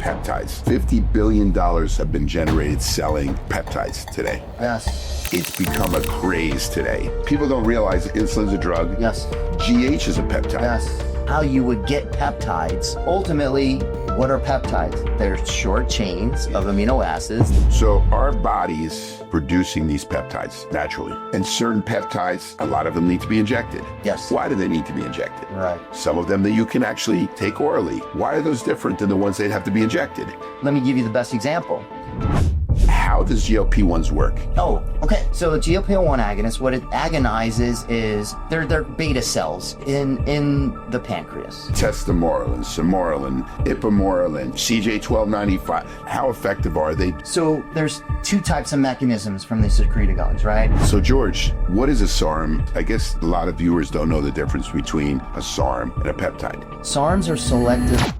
peptides. $50 billion have been generated selling peptides today. Yes. It's become a craze today. People don't realize insulin's a drug. Yes. GH is a peptide. Yes. How you would get peptides. Ultimately, what are peptides? They're short chains of amino acids. So our body's producing these peptides naturally. And certain peptides, a lot of them need to be injected. Yes. Why do they need to be injected? Right. Some of them that you can actually take orally. Why are those different than the ones that have to be injected? Let me give you the best example. How does GLP-1s work? Oh, okay. So a GLP-1 agonist, what it agonizes is they're beta cells in the pancreas. Testosterone, Sermorelin, Ipamorelin, CJ1295. How effective are they? So there's two types of mechanisms from the secretagogues, right? So George, what is a SARM? I guess a lot of viewers don't know the difference between a SARM and a peptide. SARMs are selective.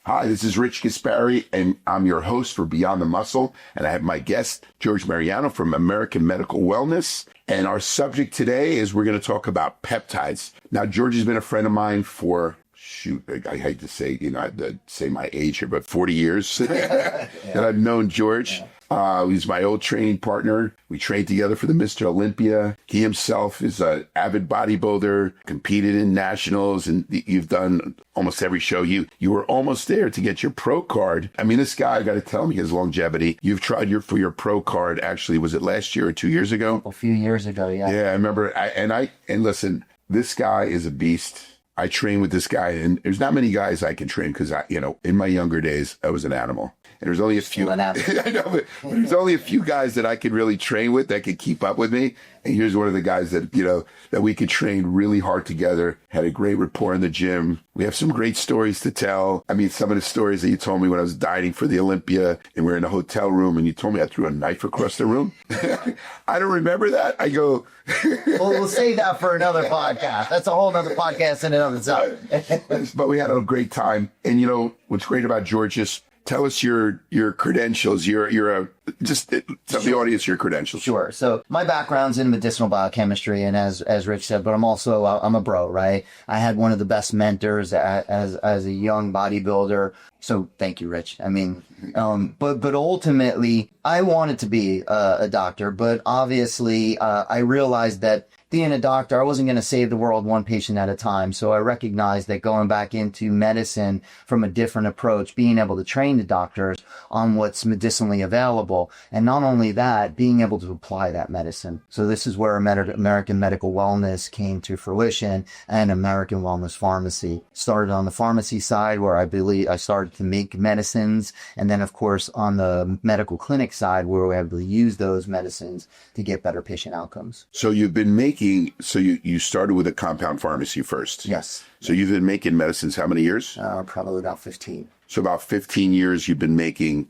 Hi, this is Rich Gaspari, and I'm your host for Beyond the Muscle, and I have my guest, George Mariano from American Medical Wellness, and our subject today is we're going to talk about peptides. Now, George has been a friend of mine for, I hate to say, I have to say my age here, but 40 years that I've known George. He's my old training partner. We trained together for the Mr. Olympia. He himself is an avid bodybuilder, competed in nationals, and you've done almost every show. You were almost there to get your pro card. I mean, this guy, I got to tell him, his longevity. You've tried for your pro card. Actually, was it last year or 2 years ago? A few years ago, yeah. Yeah, I remember. And listen, this guy is a beast. I train with this guy, and there's not many guys I can train because in my younger days, I was an animal. And there's only a few. I know, but there's only a few guys that I could really train with that could keep up with me. And here's one of the guys that that we could train really hard together. Had a great rapport in the gym. We have some great stories to tell. I mean, some of the stories that you told me when I was dieting for the Olympia, and we're in a hotel room, and you told me I threw a knife across the room. I don't remember that. I go. Well, we'll save that for another podcast. That's a whole other podcast in and of itself. But we had a great time. And what's great about George is, tell us your credentials. Just tell the audience your credentials. Sure. So my background's in medicinal biochemistry, and as Rich said, but I'm a bro, right? I had one of the best mentors as a young bodybuilder. So thank you, Rich. I mean, but ultimately I wanted to be a doctor, but obviously I realized that being a doctor, I wasn't going to save the world one patient at a time. So I recognized that going back into medicine from a different approach, being able to train the doctors on what's medicinally available. And not only that, being able to apply that medicine. So this is where American Medical Wellness came to fruition, and American Wellness Pharmacy. Started on the pharmacy side, where I started to make medicines. And then, of course, on the medical clinic side, where we're able to use those medicines to get better patient outcomes. So you've been making, you started with a compound pharmacy first. Yes. So you've been making medicines how many years? Probably about 15. So about 15 years you've been making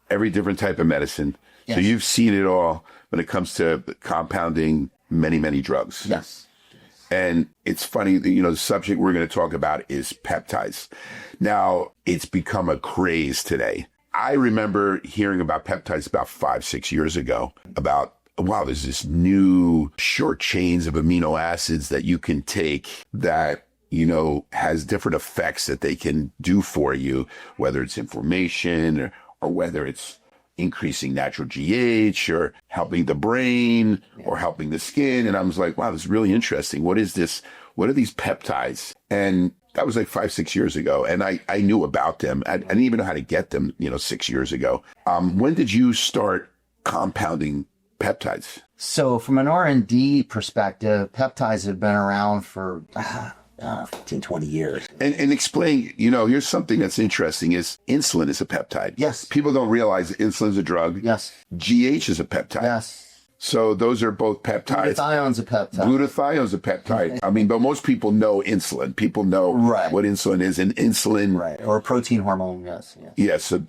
every different type of medicine. Yes. So you've seen it all when it comes to compounding many, many drugs. Yes. And it's funny, the subject we're going to talk about is peptides. Now, it's become a craze today. I remember hearing about peptides about 5-6 years ago about, wow, there's this new short chains of amino acids that you can take that, has different effects that they can do for you, whether it's inflammation or whether it's increasing natural GH or helping the brain or helping the skin. And I was like, wow, this is really interesting. What is this? What are these peptides? And that was like 5-6 years ago. And I knew about them. I didn't even know how to get them, 6 years ago. When did you start compounding peptides? So from an R&D perspective, peptides have been around for 15, 20 years. And explain, here's something that's interesting is insulin is a peptide. Yes. People don't realize that insulin is a drug. Yes. GH is a peptide. Yes. So those are both peptides. Glutathione's a peptide. Glutathione a peptide. I mean, but most people know insulin. People know what insulin is, and insulin. Right. Or a protein hormone, yes. Yes. So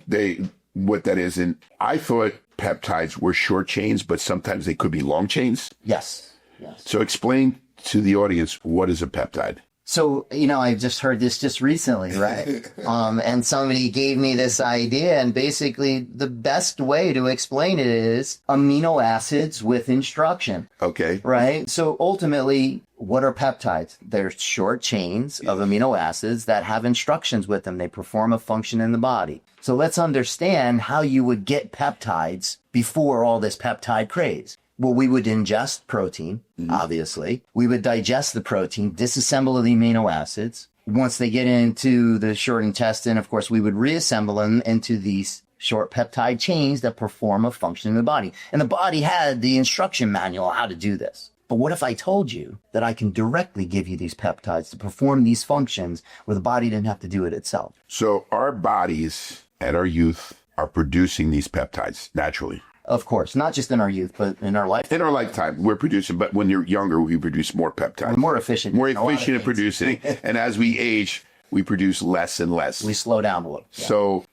what that is. And I thought peptides were short chains, but sometimes they could be long chains. Yes. So explain to the audience, what is a peptide? So, I just heard this just recently, right? And somebody gave me this idea, and basically the best way to explain it is amino acids with instruction. Okay. Right? So ultimately, what are peptides? They're short chains of amino acids that have instructions with them. They perform a function in the body. So let's understand how you would get peptides before all this peptide craze. Well, we would ingest protein, obviously. We would digest the protein, disassemble the amino acids. Once they get into the short intestine, of course, we would reassemble them into these short peptide chains that perform a function in the body. And the body had the instruction manual on how to do this. But what if I told you that I can directly give you these peptides to perform these functions where the body didn't have to do it itself? So our bodies at our youth are producing these peptides naturally. Of course, not just in our youth, but in our life. In our lifetime, we're producing, but when you're younger, we produce more peptides. We're more efficient. More efficient at producing. And as we age, we produce less and less. We slow down a little. Yeah.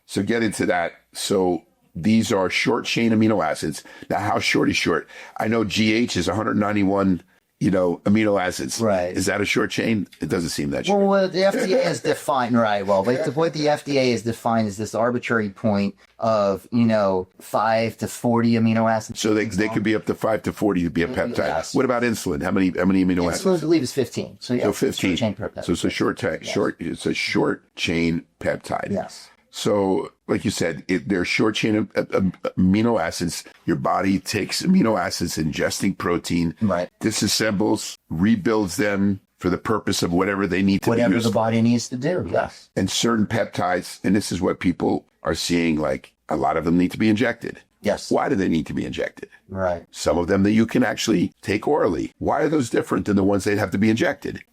So get into that. So these are short chain amino acids. Now, how short is short? I know GH is 191, amino acids. Right. Is that a short chain? It doesn't seem that short. Well, the FDA is defined, right? Well, but what the FDA is defined is this arbitrary point of, 5 to 40 amino acids. So they could be up to 5 to 40 to be a peptide. Yes. What about insulin? How many amino acids? Insulin, I believe, is 15. So, yeah, So 15. Short chain peptide. So it's a it's a short chain peptide. Yes. So, like you said, they're short chain of amino acids. Your body takes amino acids, ingesting protein, Right. disassembles, rebuilds them for the purpose of whatever they need to Whatever use. the body needs to do. Yes. And certain peptides, and this is what people are seeing, like a lot of them need to be injected. Yes. Why do they need to be injected? Right. Some of them that you can actually take orally. Why are those different than the ones that have to be injected?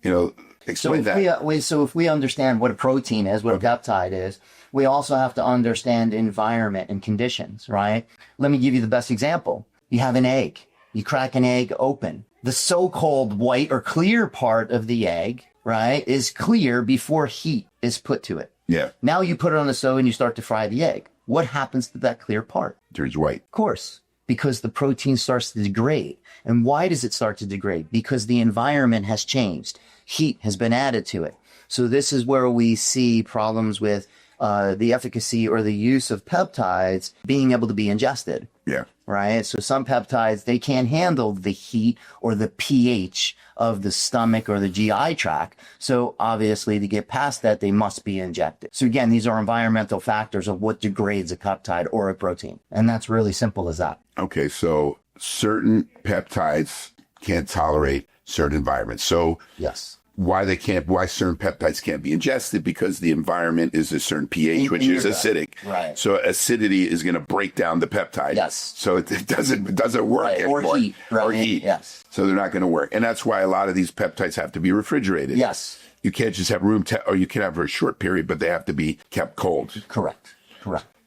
Explain that. So if we understand what a protein is, what a peptide is, we also have to understand environment and conditions, right? Let me give you the best example. You have an egg. You crack an egg open. The so-called white or clear part of the egg, right, is clear before heat is put to it. Yeah. Now you put it on the stove and you start to fry the egg. What happens to that clear part? Turns white. Of course, because the protein starts to degrade. And why does it start to degrade? Because the environment has changed. Heat has been added to it. So this is where we see problems with the efficacy or the use of peptides being able to be ingested. Yeah. Right? So some peptides, they can't handle the heat or the pH of the stomach or the GI tract. So obviously to get past that, they must be injected. So again, these are environmental factors of what degrades a peptide or a protein. And that's really simple as that. Okay. So certain peptides can't tolerate certain environments. So Yes. why certain peptides can't be ingested, because the environment is a certain pH, which is acidic. Right. So acidity is going to break down the peptide. Yes. So it doesn't work Right. Or anymore. heat. Right. Or heat. Yes. So they're not going to work. And that's why a lot of these peptides have to be refrigerated. Yes. You can't just have or you can have for a short period, but they have to be kept cold. Correct.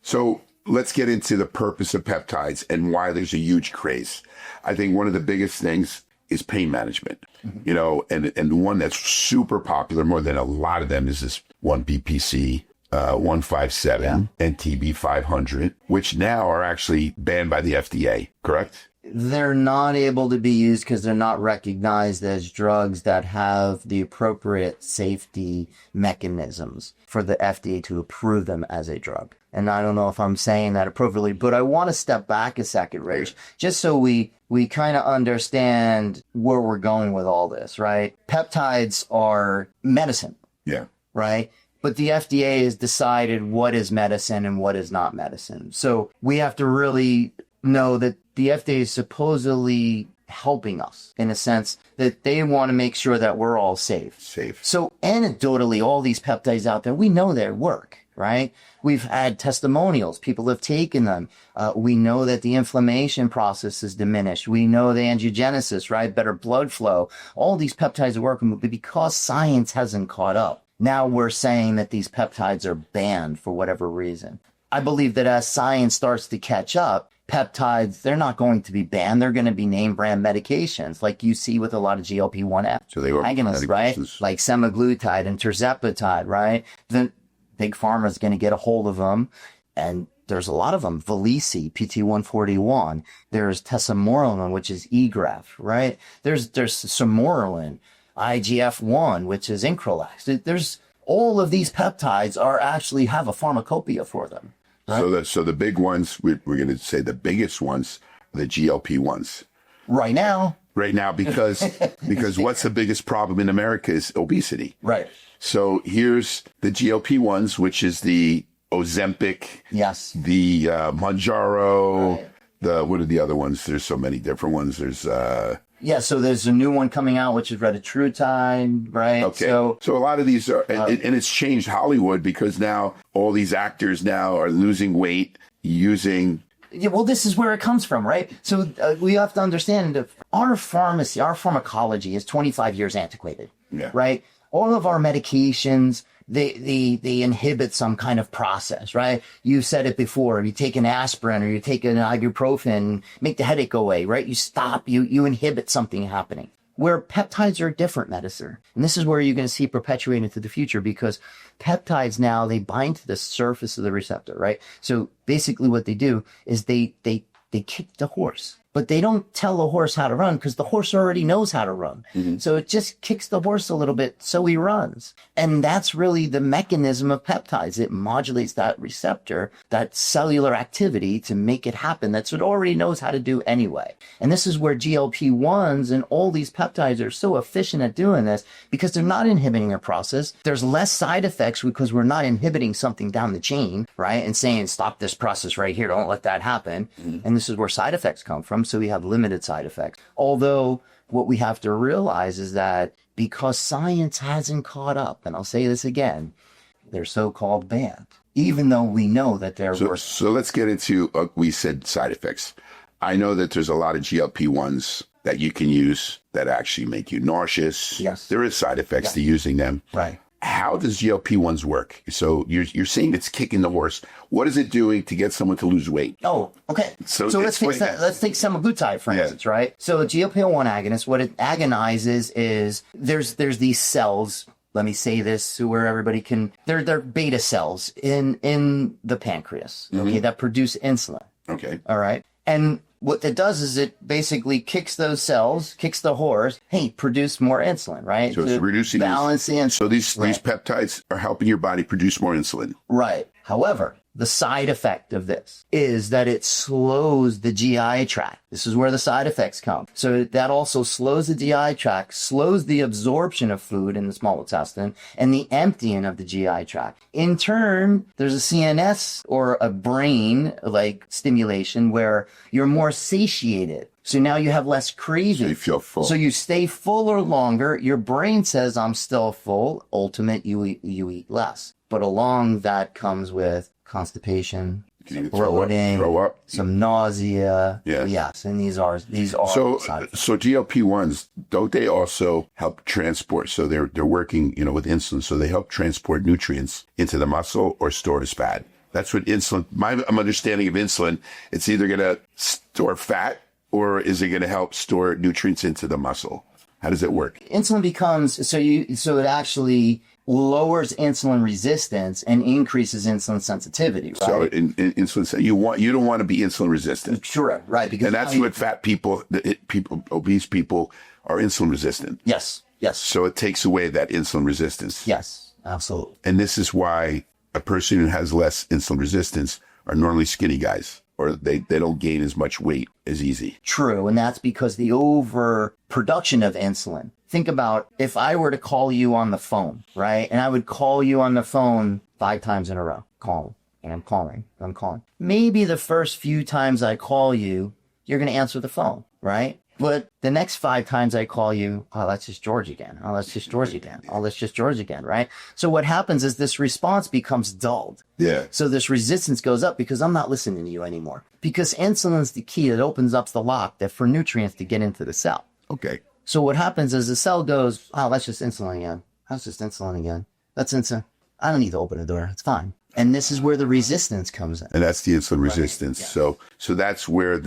So let's get into the purpose of peptides and why there's a huge craze. I think one of the biggest things is pain management, and one that's super popular more than a lot of them is this 1-BPC, 157, and TB 500, which now are actually banned by the FDA, correct? They're not able to be used because they're not recognized as drugs that have the appropriate safety mechanisms for the FDA to approve them as a drug. And I don't know if I'm saying that appropriately, but I want to step back a second, Rich, just so we kind of understand where we're going with all this, right? Peptides are medicine. Yeah. Right? But the FDA has decided what is medicine and what is not medicine. So we have to really know that the FDA is supposedly helping us in a sense that they want to make sure that we're all safe. So anecdotally, all these peptides out there, we know they work, right? We've had testimonials. People have taken them. We know that the inflammation process is diminished. We know the angiogenesis, right? Better blood flow. All these peptides are working, but because science hasn't caught up, now we're saying that these peptides are banned for whatever reason. I believe that as science starts to catch up, peptides, they're not going to be banned. They're going to be name brand medications like you see with a lot of GLP-1 So they were agonists, right? Like semaglutide and tirzepatide, right? Then Big Pharma is going to get a hold of them. And there's a lot of them. Vyleesi, PT141. There's tesamorelin, which is egraph, right? There's sermorelin. IGF-1, which is Increlex. There's all of these peptides actually have a pharmacopoeia for them. Right? So the big ones, we're going to say the biggest ones, the GLP-1s. Right now, because what's the biggest problem in America is obesity. Right. So here's the GLP-1s, which is the Ozempic, yes, the Mounjaro, right. What are the other ones? There's so many different ones. There's so there's a new one coming out, which is retatrutide, right? Okay. So a lot of these are, and it's changed Hollywood because now all these actors now are losing weight using. Yeah, well, this is where it comes from, right? So we have to understand that our pharmacology is 25 years antiquated, right? All of our medications, they inhibit some kind of process, right? You said it before. You take an aspirin or you take an ibuprofen, make the headache go away, right? You stop, you inhibit something happening. Where peptides are a different medicine. And this is where you're going to see perpetuate into the future because peptides now, they bind to the surface of the receptor, right? So basically what they do is they kick the horse. But they don't tell the horse how to run because the horse already knows how to run. Mm-hmm. So it just kicks the horse a little bit so he runs. And that's really the mechanism of peptides. It modulates that receptor, that cellular activity to make it happen. That's what it already knows how to do anyway. And this is where GLP-1s and all these peptides are so efficient at doing this because they're not inhibiting a process. There's less side effects because we're not inhibiting something down the chain, right? And saying, stop this process right here. Don't let that happen. Mm-hmm. And this is where side effects come from. So we have limited side effects. Although what we have to realize is that because science hasn't caught up, and I'll say this again, they're so-called banned, even though we know that they're worse. So let's get into, we said side effects. I know that there's a lot of GLP-1s that you can use that actually make you nauseous. Yes. There is side effects to using them. Right. How does GLP-1s work? So you're saying it's kicking the horse. What is it doing to get someone to lose weight? Oh, okay. So let's take semaglutide, for instance, right? So a GLP-1 agonist, what it agonizes is there's these cells. Let me say this so where everybody can. They're beta cells in the pancreas, okay, that produce insulin. Okay. All right. And what it does is it basically kicks those cells, kicks the horse, hey, produce more insulin, right? So it's reducing balance the insulin. So these peptides are helping your body produce more insulin. Right. However, the side effect of this is that it slows the GI tract. This is where the side effects come. So that also slows the GI tract, slows the absorption of food in the small intestine, and the emptying of the GI tract. In turn, there's a CNS or a brain-like stimulation where you're more satiated. So now you have less craving. So you feel full. So you stay fuller longer. Your brain says, I'm still full. Ultimate, you eat less. But along that comes with constipation, bloating, throw up, some nausea. Yes. Yes, and these are so GLP-1s, don't they also help transport? So they're working, with insulin. So they help transport nutrients into the muscle or store as fat. That's what insulin. My understanding of insulin, it's either going to store fat or is it going to help store nutrients into the muscle? How does it work? Insulin becomes so it actually lowers insulin resistance and increases insulin sensitivity, right? So in insulin, you don't want to be insulin resistant. Sure, right. Because and that's what fat people, obese people are insulin resistant. Yes. So it takes away that insulin resistance. Yes, absolutely. And this is why a person who has less insulin resistance are normally skinny guys, or they don't gain as much weight as easy. True, and that's because the overproduction of insulin. Think about if I were to call you on the phone, right? And I would call you on the phone 5 times in a row. Call. And I'm calling. Maybe the first few times I call you, you're going to answer the phone, right? But the next 5 times I call you, oh, that's just George again. Oh, that's just George again. Oh, that's just George again, right? So what happens is this response becomes dulled. Yeah. So this resistance goes up because I'm not listening to you anymore. Because insulin's the key that opens up the lock that for nutrients to get into the cell. Okay. So what happens is the cell goes, oh, that's just insulin again. That's just insulin again. That's insulin. I don't need to open the door. It's fine. And this is where the resistance comes in. And that's the insulin resistance. Yeah. So that's where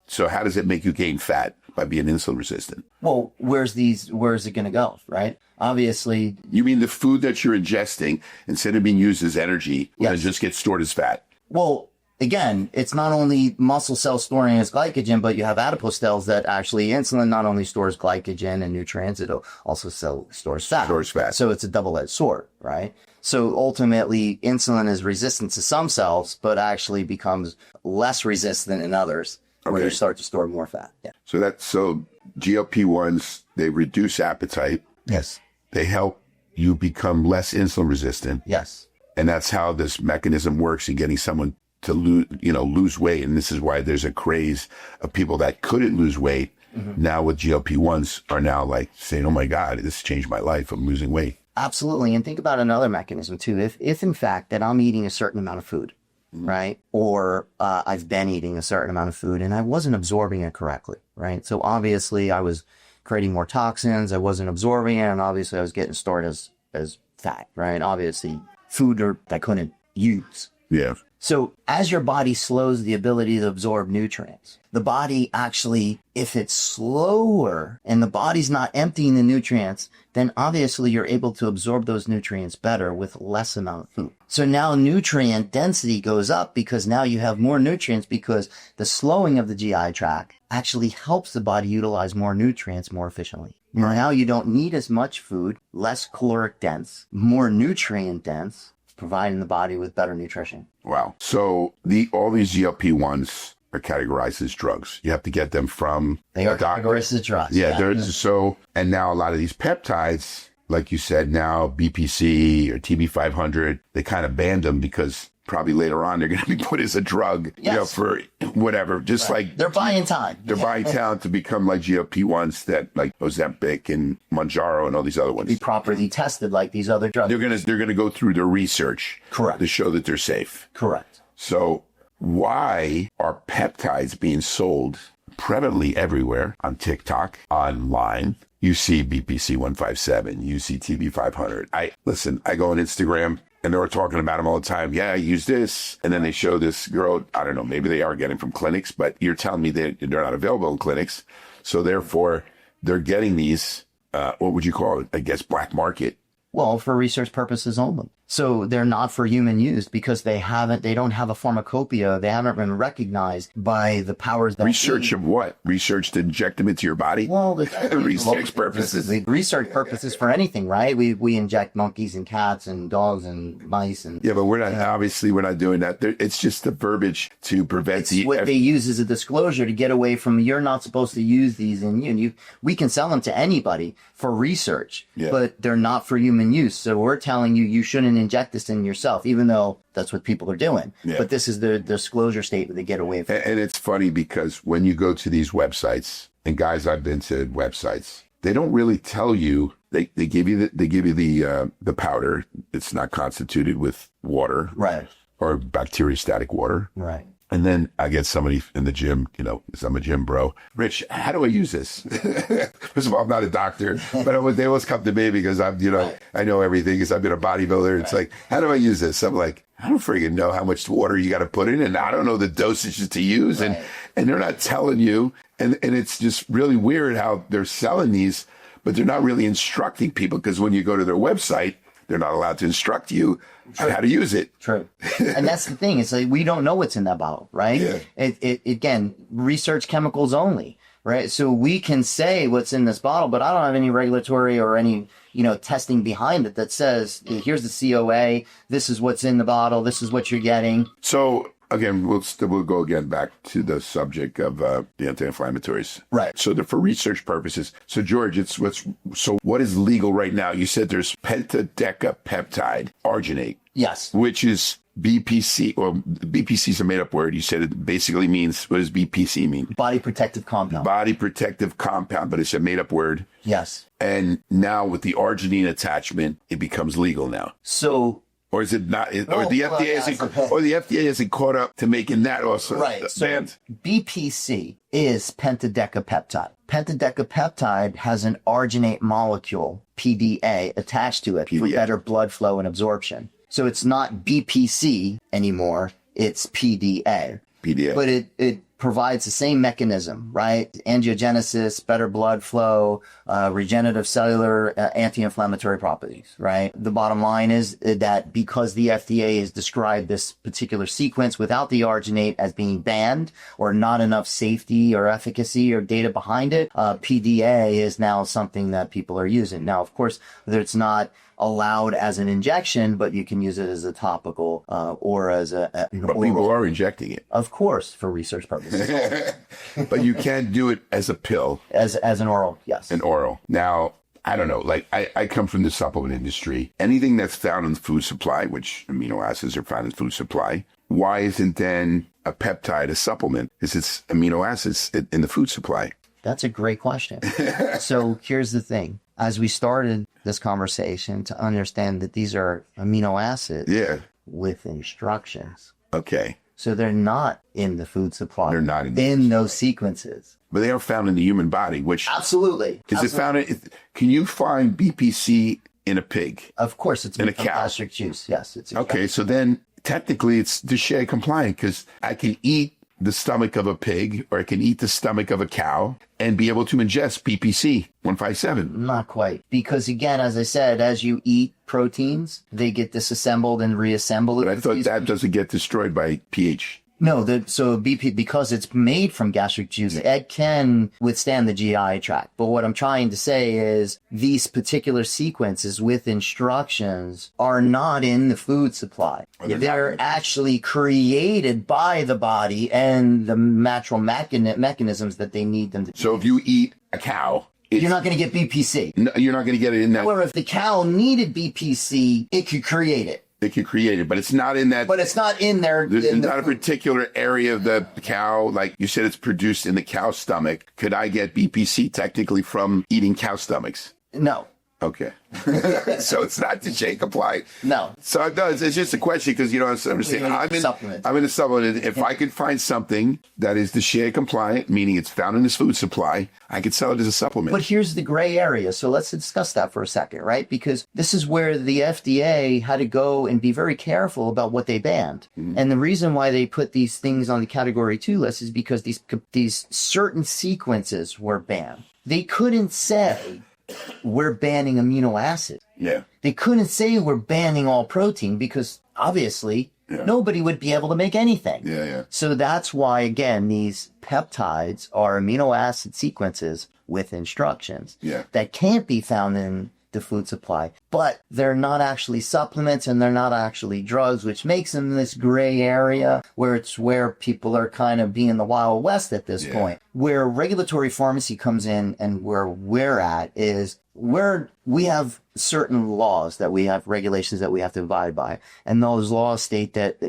so how does it make you gain fat? By being insulin resistant. Well, where's it going to go, right? Obviously. You mean the food that you're ingesting, instead of being used as energy, will just get stored as fat? Well, again, it's not only muscle cells storing as glycogen, but you have adipose cells that actually, insulin not only stores glycogen and nutrients, it also stores fat. Stores fat. So it's a double-edged sword, right? So ultimately, insulin is resistant to some cells, but actually becomes less resistant in others, where you start to store more fat. Yeah. So GLP-1s, they reduce appetite. Yes. They help you become less insulin resistant. Yes. And that's how this mechanism works in getting someone to lose weight. And this is why there's a craze of people that couldn't lose weight now with GLP-1s are now like saying, oh my God, this changed my life. I'm losing weight. Absolutely. And think about another mechanism too. If in fact that I'm eating a certain amount of food, right? Or I've been eating a certain amount of food and I wasn't absorbing it correctly, right? So obviously I was creating more toxins. I wasn't absorbing it. And obviously I was getting stored as fat, right? Obviously food that I couldn't use. Yeah. So as your body slows the ability to absorb nutrients, the body actually, if it's slower and the body's not emptying the nutrients, then obviously you're able to absorb those nutrients better with less amount of food. So now nutrient density goes up because now you have more nutrients because the slowing of the GI tract actually helps the body utilize more nutrients more efficiently. Now you don't need as much food, less caloric dense, more nutrient dense, providing the body with better nutrition. Wow. So all these GLP-1s are categorized as drugs. You have to get them from They are categorized as drugs. Yeah, and now a lot of these peptides, like you said, now BPC or TB500, they kind of banned them because probably later on they're going to be put as a drug, for whatever. Just like they're buying time. They're buying time to become like GLP-1s that like Ozempic and Mounjaro and all these other ones. Be properly tested like these other drugs. They're gonna go through their research, correct, to show that they're safe. Correct. So why are peptides being sold prevalently everywhere on TikTok, online? You see BPC 157, you see TB500. I go on Instagram. And they were talking about them all the time. Yeah, I use this. And then they show this girl, I don't know, maybe they are getting from clinics, but you're telling me that they're not available in clinics. So therefore, they're getting these, what would you call it? I guess black market. Well, for research purposes only. So they're not for human use because they don't have a pharmacopoeia. They haven't been recognized by the powers that Research of what? Research to inject them into your body? Well, research purposes. Research purposes for anything, right? We inject monkeys and cats and dogs and mice and. Yeah, but we're not doing that. It's just the verbiage to prevent what they use as a disclosure to get away from you're not supposed to use these in you. We can sell them to anybody for research, but they're not for human use. So we're telling you shouldn't inject this in yourself, even though that's what people are doing. Yeah. But this is the disclosure statement they get away from. And it's funny because when you go to these websites, and guys, I've been to websites, they don't really tell you. They give you the powder. It's not constituted with water, right, or bacteriostatic water, right. And then I get somebody in the gym, because I'm a gym bro. Rich, how do I use this? First of all, I'm not a doctor, but they always come to me because I'm, I know everything because I've been a bodybuilder. It's like, how do I use this? I'm like, I don't freaking know how much water you got to put in, and I don't know the dosages to use, and they're not telling you, and it's just really weird how they're selling these, but they're not really instructing people because when you go to their website, they're not allowed to instruct you on how to use it. True. And that's the thing. It's like, we don't know what's in that bottle, right? Yeah. It again, research chemicals only, right? So we can say what's in this bottle, but I don't have any regulatory or any, testing behind it that says, here's the COA, this is what's in the bottle, this is what you're getting. So again, we'll go again back to the subject of the anti-inflammatories. Right. So for research purposes. So George, what is legal right now? You said there's pentadecapeptide arginate. Yes. Which is BPC, or BPC is a made-up word. You said it basically means, what does BPC mean? Body protective compound. Body protective compound, but it's a made-up word. Yes. And now with the arginine attachment, it becomes legal now. So. Or is it not? The FDA isn't caught up to making that also right. So BPC is pentadecapeptide. Pentadecapeptide has an arginate molecule, PDA, attached to it for better blood flow and absorption. So it's not BPC anymore, it's PDA. PDA. But it provides the same mechanism, right? Angiogenesis, better blood flow, regenerative cellular, anti-inflammatory properties, right? The bottom line is that because the FDA has described this particular sequence without the arginate as being banned or not enough safety or efficacy or data behind it, PDA is now something that people are using. Now, of course, it's not allowed as an injection, but you can use it as a topical or as a but people are injecting it, of course, for research purposes. but you can't do it as a pill, as an oral. Yes, an oral. Now, I don't know, like I come from the supplement industry. Anything that's found in the food supply, which amino acids are found in food supply, why isn't then a peptide a supplement? Is it's amino acids in the food supply? That's a great question. So here's the thing. As we started this conversation, to understand that these are amino acids with instructions. Okay. So they're not in the food supply. They're not in those sequences. But they are found in the human body, which... Absolutely. Is it found can you find BPC in a pig? Of course, it's in a cow. Gastric juice. Yes. It's okay, so then technically it's DSHEA compliant because I can eat the stomach of a pig or I can eat the stomach of a cow and be able to ingest BPC 157. Not quite. Because again, as I said, as you eat proteins, they get disassembled and reassembled. But I thought that doesn't get destroyed by pH. No, so BP, because it's made from gastric juice, it can withstand the GI tract. But what I'm trying to say is these particular sequences with instructions are not in the food supply. They're actually created by the body and the natural mechanisms that they need them to. So if you eat a cow, you're not going to get BPC. No, you're not going to get it in that. However, if the cow needed BPC, it could create it. It can create it, but it's not in that. But it's not in there. There's not a particular area of the cow. Like you said, it's produced in the cow stomach. Could I get BPC technically from eating cow stomachs? No. Okay. So it's not DSHEA compliant. No. So it does. It's just a question because, you know, I'm saying I'm in a supplement. If I could find something that is DSHEA compliant, meaning it's found in this food supply, I could sell it as a supplement. But here's the gray area. So let's discuss that for a second, right? Because this is where the FDA had to go and be very careful about what they banned. Mm-hmm. And the reason why they put these things on the category 2 list is because these certain sequences were banned. They couldn't say we're banning amino acids. Yeah. They couldn't say we're banning all protein because obviously nobody would be able to make anything. Yeah. So that's why, again, these peptides are amino acid sequences with instructions that can't be found in the food supply, but they're not actually supplements and they're not actually drugs, which makes them this gray area where people are kind of being the Wild West at this point. Where regulatory pharmacy comes in and where we're at is where we have certain laws that we have, regulations that we have to abide by. And those laws state that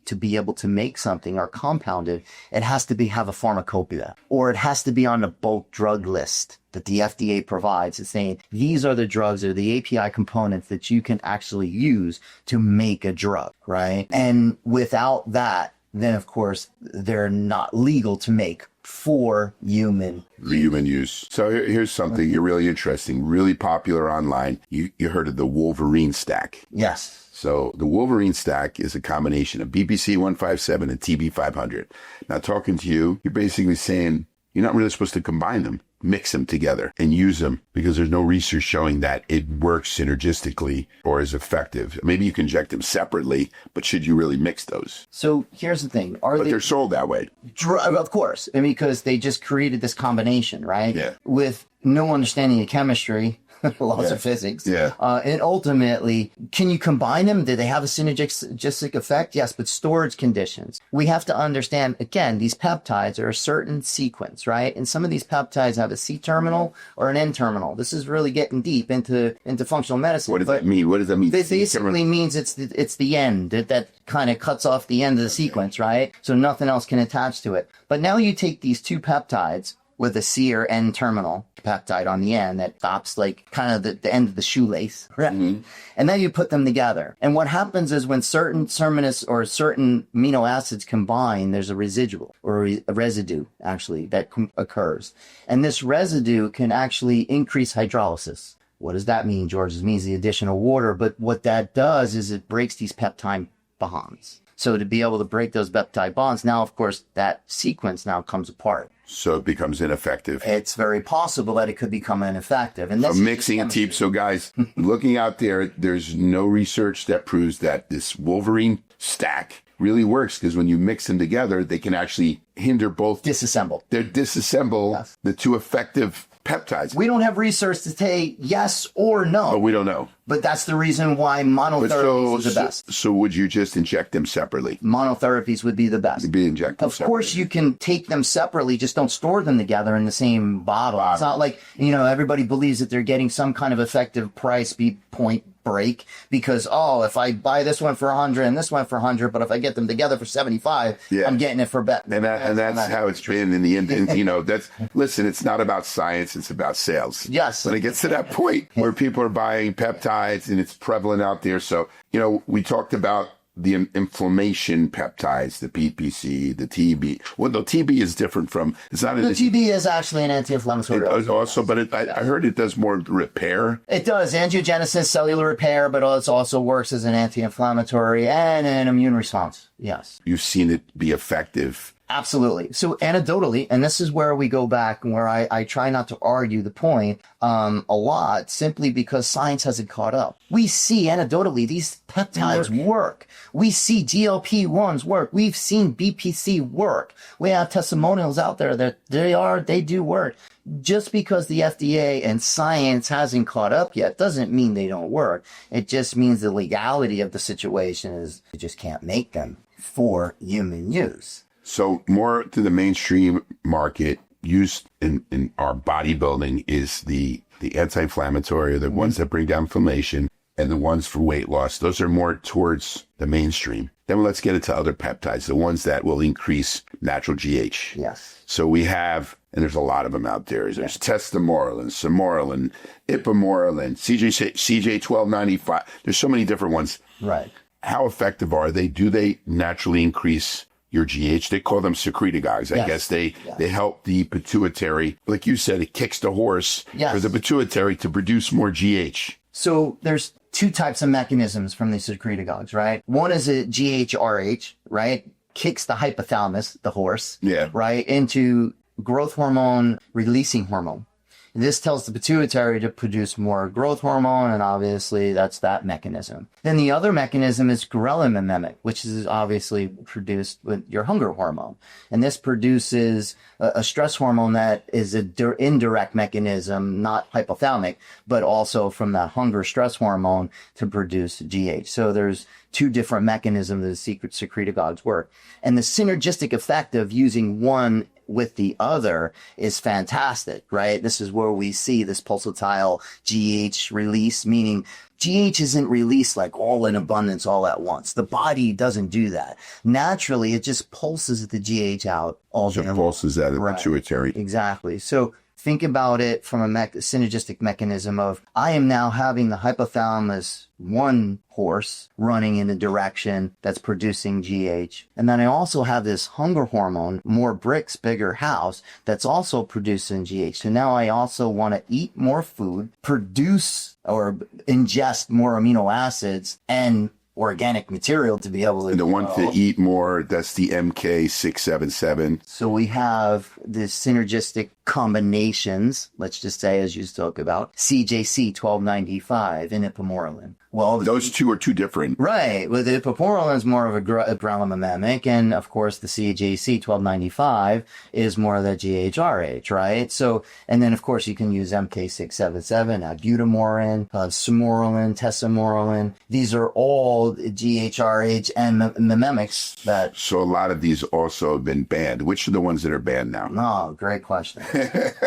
to be able to make something or compound it, it has to have a pharmacopoeia, or it has to be on the bulk drug list that the FDA provides. It's saying these are the drugs or the API components that you can actually use to make a drug, right? And without that, then of course they're not legal to make for human use. So here's something you're really interesting, really popular online. You heard of the Wolverine stack? Yes. So the Wolverine stack is a combination of BPC 157 and TB 500. Now talking to you, you're basically saying you're not really supposed to combine them, mix them together and use them because there's no research showing that it works synergistically or is effective. Maybe you can inject them separately, but should you really mix those? So here's the thing. They're sold that way. Of course. I mean, because they just created this combination, right? Yeah. With no understanding of chemistry. Laws of physics. Yeah. And ultimately, can you combine them? Do they have a synergistic effect? Yes, but storage conditions. We have to understand, again, these peptides are a certain sequence, right? And some of these peptides have a C terminal or an N terminal. This is really getting deep into functional medicine. What does that mean? What does that mean? This basically means it's the end that kind of cuts off the end of the sequence, right? So nothing else can attach to it. But now you take these two peptides with a C or N terminal peptide on the end that stops like kind of the end of the shoelace. Right? Mm-hmm. And then you put them together. And what happens is when certain terminus or certain amino acids combine, there's a residual or a residue actually that occurs. And this residue can actually increase hydrolysis. What does that mean, George? It means the addition of water. But what that does is it breaks these peptide bonds. So to be able to break those peptide bonds, now, of course, that sequence now comes apart. So it becomes ineffective. It's very possible that it could become ineffective. And So that's mixing and team. So guys, looking out there, there's no research that proves that this Wolverine stack really works, because when you mix them together, they can actually hinder both. Disassemble. They disassemble the two effective peptides. We don't have research to say yes or no. But we don't know. But that's the reason why monotherapies is the best. So would you just inject them separately? Monotherapies would be the best. You'd be injected Of course, you can take them separately, just don't store them together in the same bottle. It's not like, everybody believes that they're getting some kind of effective price point break because, if I buy this one for 100 and this one for 100, but if I get them together for 75, I'm getting it for better. And that's how it's been in the end. Listen, it's not about science, it's about sales. Yes. When it gets to that point where people are buying peptides and it's prevalent out there. So, we talked about the inflammation peptides, the PPC, the TB. Well, the TB is different from, it's not the TB is actually an anti-inflammatory. But I heard it does more repair. It does angiogenesis, cellular repair, but it also works as an anti-inflammatory and an immune response. Yes. You've seen it be effective. Absolutely. So anecdotally, and this is where we go back and where I try not to argue the point a lot, simply because science hasn't caught up. We see anecdotally these peptides work. We see GLP-1s work. We've seen BPC work. We have testimonials out there that they do work. Just because the FDA and science hasn't caught up yet doesn't mean they don't work. It just means the legality of the situation is you just can't make them for human use. So more to the mainstream market used in our bodybuilding is the anti-inflammatory, the ones that bring down inflammation, and the ones for weight loss. Those are more towards the mainstream. Then let's get into other peptides, the ones that will increase natural GH. Yes. So we have, and there's a lot of them out there. There's tesamorelin, samorelin, ipamorelin, CJ1295. There's so many different ones. Right. How effective are they? Do they naturally increase your GH? They call them secretagogues. I guess they help the pituitary. Like you said, it kicks the horse for the pituitary to produce more GH. So there's two types of mechanisms from these secretagogues, right? One is a GHRH, right? Kicks the hypothalamus, the horse, right, into growth hormone releasing hormone. This tells the pituitary to produce more growth hormone, and obviously that's that mechanism. Then the other mechanism is ghrelin mimic, which is obviously produced with your hunger hormone. And this produces a stress hormone that is an indirect mechanism, not hypothalamic, but also from that hunger stress hormone to produce GH. So there's two different mechanisms that the secret secretagogues work. And the synergistic effect of using one with the other is fantastic, right? This is where we see this pulsatile GH release, meaning GH isn't released like all in abundance all at once. The body doesn't do that. Naturally, it just pulses the GH out all So it pulses out of the pituitary. Exactly. So think about it from a synergistic mechanism of, I am now having the hypothalamus, one horse running in a direction that's producing GH. And then I also have this hunger hormone, more bricks, bigger house, that's also producing GH. So now I also want to eat more food, produce or ingest more amino acids and organic material to be able to. And the one to eat more, that's the MK677. So we have the synergistic combinations, let's just say, as you spoke about, CJC 1295 and ipamorelin. Well, those two are two different. Right. Well, the ipamorelin is more of a ghrelin mimic, and of course the CJC 1295 is more of the GHRH, right? So, and then of course you can use MK677, albutermorin, samorelin, tesamorelin. These are all GHRH and mimics that. So a lot of these also have been banned. Which are the ones that are banned now? No, great question.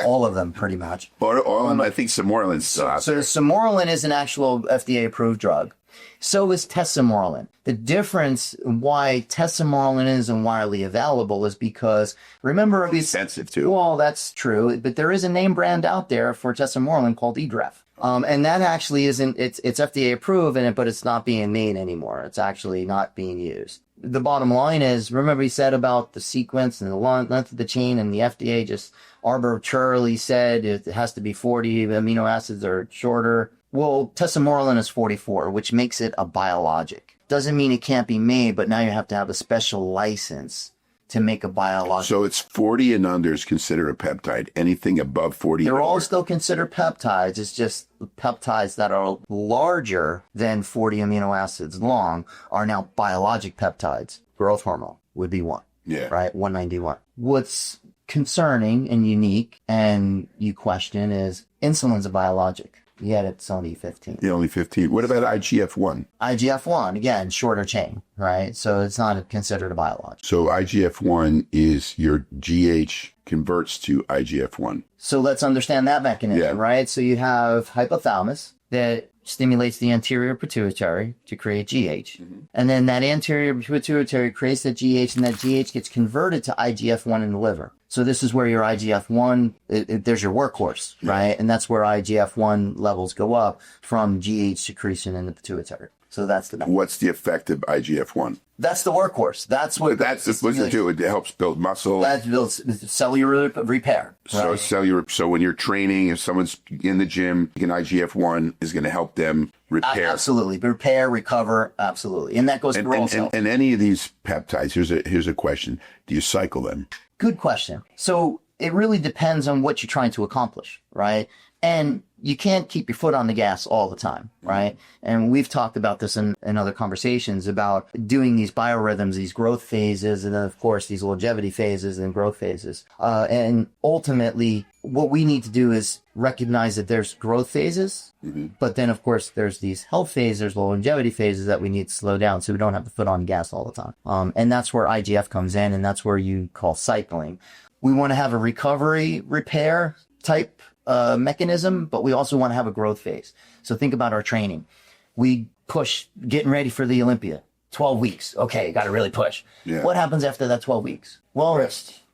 All of them, pretty much. All of them. I think samorelin's still out there. So samorelin is an actual FDA-approved drug. So is tesamorelin. The difference why tesamorelin isn't widely available is because, remember, it's expensive too. Well, that's true, but there is a name brand out there for tesamorelin called Edref. And that actually isn't, it's FDA approved, but it's not being made anymore. It's actually not being used. The bottom line is, remember we said about the sequence and the length of the chain, and the FDA just arbitrarily said it has to be 40 amino acids or shorter. Well, tesamorelin is 44, which makes it a biologic. Doesn't mean it can't be made, but now you have to have a special license to make a biological. So it's 40 and under is considered a peptide. Anything above 40. They're all still considered peptides. It's just peptides that are larger than 40 amino acids long are now biologic peptides. Growth hormone would be one. Yeah. Right? 191. What's concerning and unique and you question is insulin's a biologic. Yet it's only 15. Yeah, only 15. What about IGF-1? IGF-1, again, shorter chain, right? So it's not considered a biologic. So IGF-1 is your GH converts to IGF-1. So let's understand that mechanism, right? So you have hypothalamus that stimulates the anterior pituitary to create GH. And then that anterior pituitary creates that GH, and that GH gets converted to IGF-1 in the liver. So this is where your IGF-1, there's your workhorse, right? And that's where IGF-1 levels go up from GH secretion in the pituitary. So that's the number. What's the effect of IGF-1? That's the workhorse. That's what That's supposed to do. It helps build muscle. That builds cellular repair. So Right? So when you're training, if someone's in the gym, an IGF-1 is going to help them repair. Absolutely. Repair, recover, absolutely. And that goes through all cells. And any of these peptides, here's a question. Do you cycle them? Good question. So it really depends on what you're trying to accomplish, right? And you can't keep your foot on the gas all the time, right? And we've talked about this in other conversations about doing these biorhythms, these growth phases, and then of course these longevity phases and growth phases. And ultimately what we need to do is recognize that there's growth phases, but then of course there's these health phases, there's longevity phases that we need to slow down so we don't have the foot on the gas all the time. And that's where IGF comes in, and that's where you call cycling. We want to have a recovery, repair type mechanism, but we also want to have a growth phase. So think about our training. We push getting ready for the Olympia. 12 weeks. Okay, got to really push. Yeah. What happens after that 12 weeks? Well,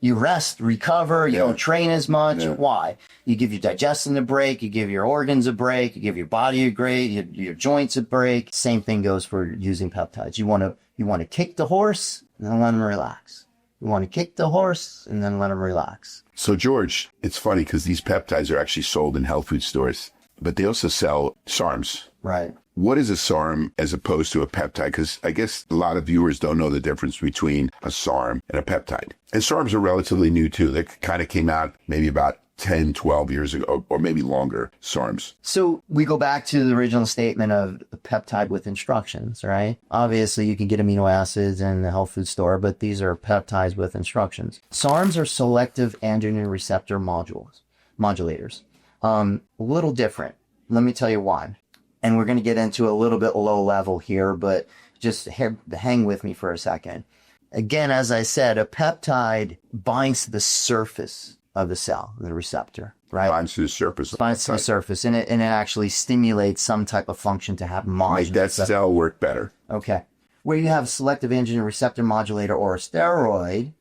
you rest, recover, you don't train as much. Why? You give your digestion a break, you give your organs a break, you give your body a break, your joints a break. Same thing goes for using peptides. You want to kick the horse and then let them relax. You want to kick the horse and then let them relax. So, George, it's funny because these peptides are actually sold in health food stores, but they also sell SARMs. Right. What is a SARM as opposed to a peptide? Because I guess a lot of viewers don't know the difference between a SARM and a peptide. And SARMs are relatively new, too. They kind of came out maybe about 10, 12 years ago, or maybe longer, SARMs. So we go back to the original statement of the peptide with instructions, right? Obviously, you can get amino acids in the health food store, but these are peptides with instructions. SARMs are selective androgen receptor modulators. A little different. Let me tell you why. And we're going to get into a little bit low level here, but just hang with me for a second. Again, as I said, a peptide binds to the surface of the cell, the receptor, right? Binds to the surface. Binds to the surface, and it actually stimulates some type of function to have Make that cell work better. Okay. Where you have selective androgen receptor modulator or a steroid,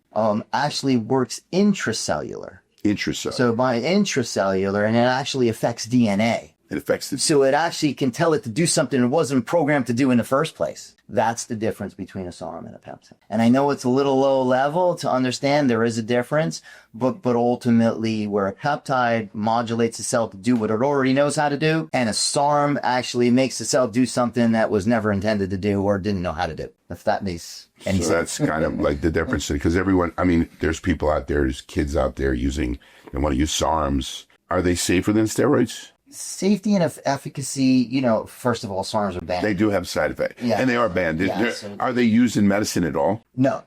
actually works intracellular. Intracellular. So by intracellular, and it actually affects DNA. It affects the... So it actually can tell it to do something it wasn't programmed to do in the first place. That's the difference between a SARM and a peptide. And I know it's a little low level to understand there is a difference, but ultimately where a peptide modulates the cell to do what it already knows how to do, and a SARM actually makes the cell do something that was never intended to do or didn't know how to do. If that makes any sense. So that's kind of like the difference, because everyone, I mean, there's people out there, there's kids out there they want to use SARMs. Are they safer than steroids? Safety and efficacy, first of all, SARMs are banned. They do have side effects. Yeah. And they are banned. Yeah, are they used in medicine at all? No.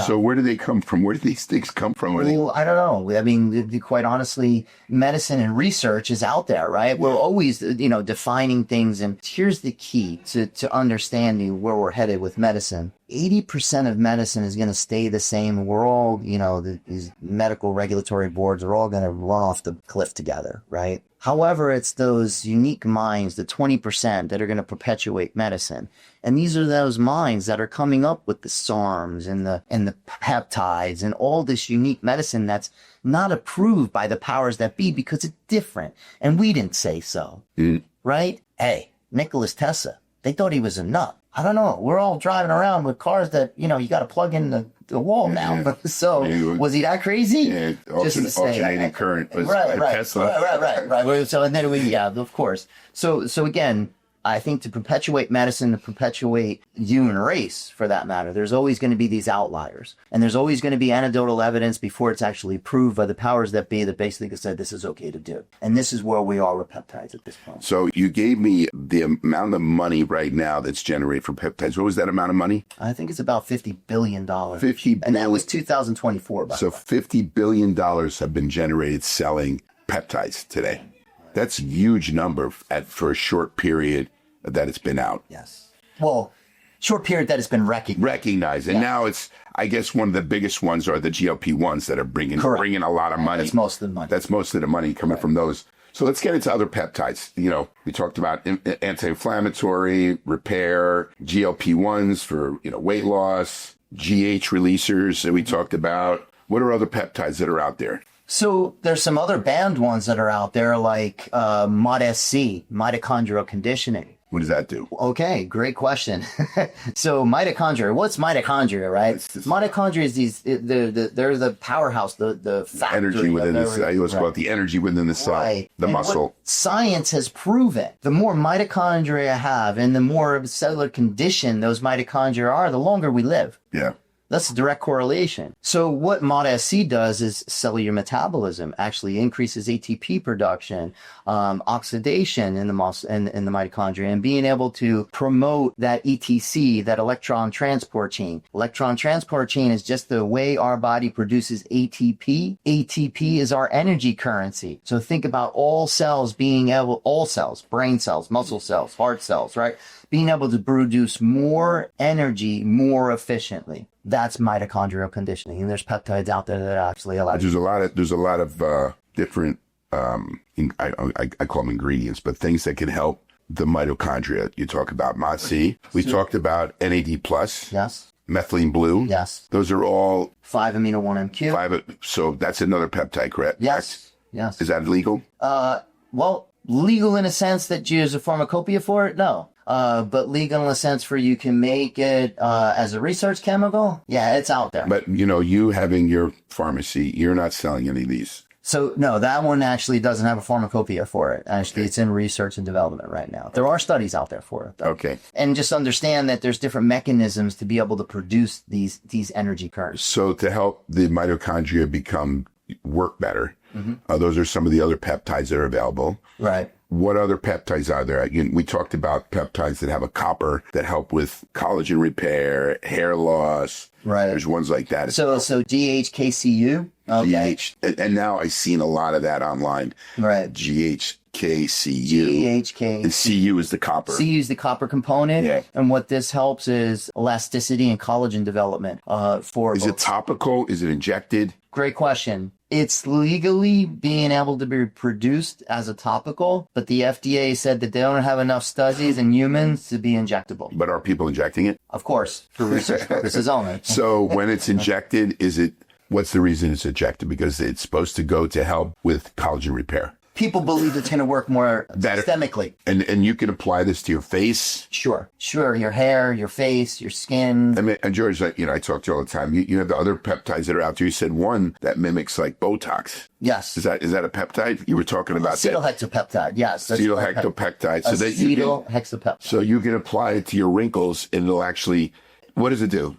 So where do they come from? Where do these things come from? Well, I don't know. I mean, quite honestly, medicine and research is out there, right? We're always, defining things. And here's the key to understanding where we're headed with medicine. 80% of medicine is going to stay the same. We're all, these medical regulatory boards are all going to run off the cliff together, right? However, it's those unique minds, the 20% that are going to perpetuate medicine. And these are those minds that are coming up with the SARMs and the peptides and all this unique medicine that's not approved by the powers that be because it's different. And we didn't say so, right? Hey, Nicholas Tesla, they thought he was a nut. I don't know. We're all driving around with cars that, you got to plug in the wall now. Yeah. So was he that crazy? Yeah, alternating current was right, Tesla. Right. So and then of course. So again, I think to perpetuate medicine, to perpetuate the human race for that matter, there's always going to be these outliers. And there's always going to be anecdotal evidence before it's actually proved by the powers that be that basically said this is okay to do. And this is where we are with peptides at this point. So you gave me the amount of money right now that's generated from peptides. What was that amount of money? I think it's about $50 billion. And that was 2024. So $50 billion have been generated selling peptides today. That's a huge number for a short period that it's been out. Yes. Well, short period that it's been recognized. And now it's, I guess one of the biggest ones are the GLP-1s that are bringing a lot of money. That's most of the money. That's most of the money coming from those. So let's get into other peptides. You know, we talked about anti-inflammatory, repair, GLP-1s for, weight loss, GH releasers that we talked about. What are other peptides that are out there? So there's some other banned ones that are out there like MOD-SC, mitochondrial conditioning. What does that do? Okay, great question. So mitochondria, what's mitochondria, right? Mitochondria is they're the powerhouse, the factory. Energy within the cell. I always call it the energy within the cell, the muscle. What science has proven, the more mitochondria I have and the more cellular condition those mitochondria are, the longer we live. Yeah. That's a direct correlation. So what MOD-SC does is cellular metabolism, actually increases ATP production, oxidation in the in the mitochondria, and being able to promote that ETC, that electron transport chain. Electron transport chain is just the way our body produces ATP. ATP is our energy currency. So think about all cells, brain cells, muscle cells, heart cells, right? Being able to produce more energy more efficiently. That's mitochondrial conditioning. And there's peptides out there that actually allow. There's a lot of different, I call them ingredients, but things that can help the mitochondria. You talk about MOD-SC. We talked about NAD+. Yes. Methylene blue. Yes. Those are all 5-amino-1-MQ. So that's another peptide, correct? Yes. Yes. Is that legal? Well, legal in a sense that you use a pharmacopoeia for it? No. But legal in a sense for you can make it as a research chemical? Yeah, it's out there. But, you having your pharmacy, you're not selling any of these. So, no, that one actually doesn't have a pharmacopoeia for it. Actually, It's in research and development right now. There are studies out there for it, though. Okay. And just understand that there's different mechanisms to be able to produce these energy currents. So to help the mitochondria work better, those are some of the other peptides that are available. Right. What other peptides are there? We talked about peptides that have a copper that help with collagen repair, hair loss. Right. There's ones like that. So GHKCU. Okay. GH, and now I've seen a lot of that online. Right. GHKCU. GHK. And CU is the copper. CU is the copper component. Yeah. And what this helps is elasticity and collagen development. Is it topical? Is it injected? Great question. It's legally being able to be produced as a topical, but the FDA said that they don't have enough studies in humans to be injectable. But are people injecting it? Of course, for research purposes only. So when it's injected, what's the reason it's injected? Because it's supposed to go to help with collagen repair. People believe it's going to work more systemically. And you can apply this to your face? Sure. Your hair, your face, your skin. I mean, and George, I talk to you all the time. You have the other peptides that are out there. You said one that mimics like Botox. Yes. Is that a peptide? You were talking about acetohexapeptide. Yes. Acetohexapeptide. Acetohexapeptide. So you can apply it to your wrinkles and it'll actually, what does it do?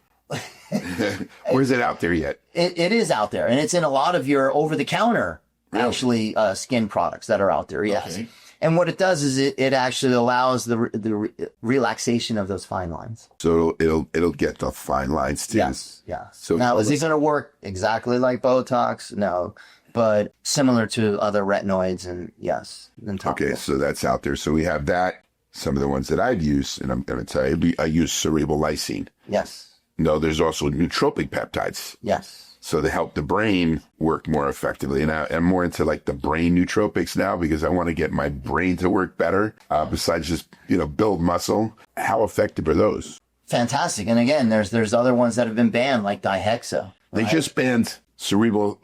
Or is it out there yet? It is out there. And it's in a lot of your over-the-counter actually skin products that are out there. Yes. Okay. And what it does is it actually allows the relaxation of those fine lines. So it'll get the fine lines too. Yes. Yeah. So now, is it going to work exactly like Botox? No, but similar to other retinoids and yes. Okay. So that's out there. So we have that. Some of the ones that I've used, and I'm going to tell you, I use cerebral lysine. Yes. No, there's also nootropic peptides. Yes. So to help the brain work more effectively. And I'm more into like the brain nootropics now because I want to get my brain to work better besides just, build muscle. How effective are those? Fantastic. And again, there's other ones that have been banned like dihexa. Right? They just banned cerebral.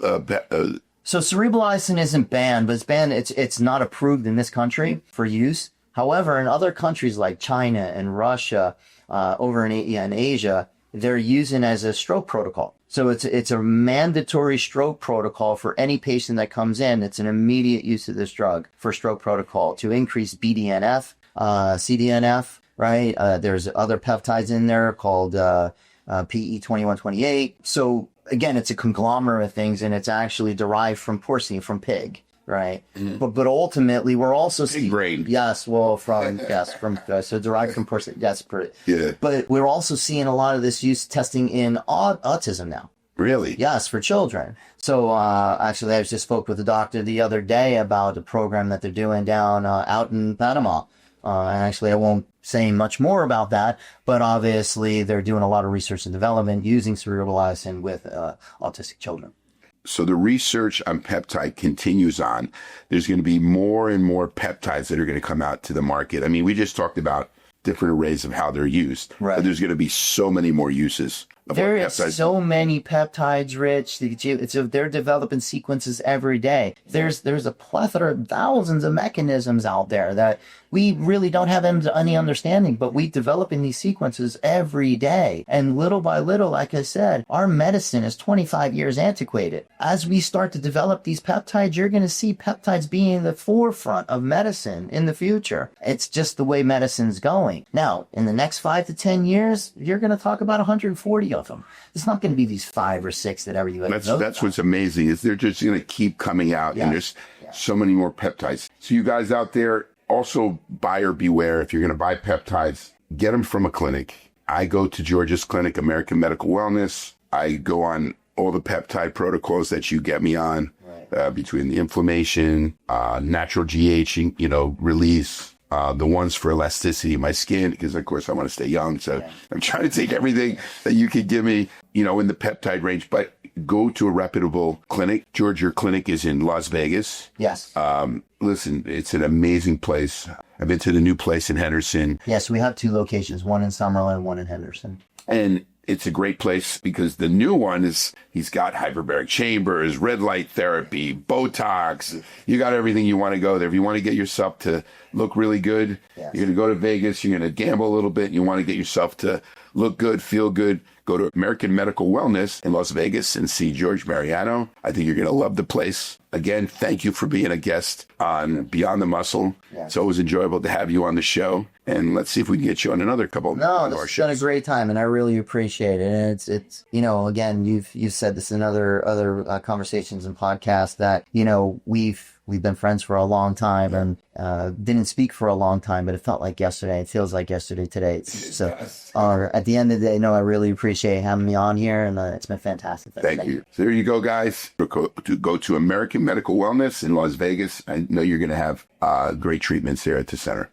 So cerebral lysine isn't banned, but it's banned. It's not approved in this country for use. However, in other countries like China and Russia, over in Asia, they're using as a stroke protocol. So it's a mandatory stroke protocol for any patient that comes in. It's an immediate use of this drug for stroke protocol to increase BDNF, CDNF, right? There's other peptides in there called PE2128. So again, it's a conglomerate of things, and it's actually derived from porcine, from pig, right? But ultimately, we're also Pig brain. Yes, well, so derived from porcine. Yes, Yeah. but we're also seeing a lot of this use testing in autism now. Really? Yes, for children. So actually, I just spoke with a doctor the other day about a program that they're doing down out in Panama. And actually, I won't say much more about that, but obviously, they're doing a lot of research and development using cerebrolizin with autistic children. So the research on peptide continues on. There's going to be more and more peptides that are going to come out to the market. I mean, we just talked about different arrays of how they're used, right. But there's going to be so many more uses. There is so many peptides, Rich. They're developing sequences every day. There's a plethora, thousands of mechanisms out there that we really don't have any understanding, but we developing these sequences every day. And little by little, like I said, our medicine is 25 years antiquated. As we start to develop these peptides, you're going to see peptides being the forefront of medicine in the future. It's just the way medicine's going. Now, in the next 5 to 10 years, you're going to talk about 140 of them. It's not going to be these 5 or 6 that everybody knows about. That's what's amazing is they're just going to keep coming out, and there's so many more peptides. So you guys out there, also buyer beware. If you're going to buy peptides, get them from a clinic. I go to George's clinic, American Medical Wellness. I go on all the peptide protocols that you get me on, between the inflammation, natural GH, release, the ones for elasticity of my skin, because of course I want to stay young. So I'm trying to take everything that you could give me, in the peptide range, but go to a reputable clinic. George, your clinic is in Las Vegas. Yes. Listen, it's an amazing place. I've been to the new place in Henderson. Yes, we have 2 locations, one in Summerlin, one in Henderson. And it's a great place because the new one he's got hyperbaric chambers, red light therapy, Botox. You got everything you want to go there. If you want to get yourself to look really good, you're going to go to Vegas, you're going to gamble a little bit, and you want to get yourself to look good, feel good, go to American Medical Wellness in Las Vegas and see George Mariano. I think you're going to love the place. Again, thank you for being a guest on Beyond the Muscle. Yeah. It's always enjoyable to have you on the show. And let's see if we can get you on another couple of our shows. It's been a great time, and I really appreciate it. And it's again, you've said this in other conversations and podcasts that, we've been friends for a long time and didn't speak for a long time, but it felt like yesterday. It feels like yesterday today. So at the end of the day, I really appreciate having me on here, and it's been fantastic. Thank you. So there you go, guys. Go to American Medical Wellness in Las Vegas. I know you're going to have great treatments there at the center.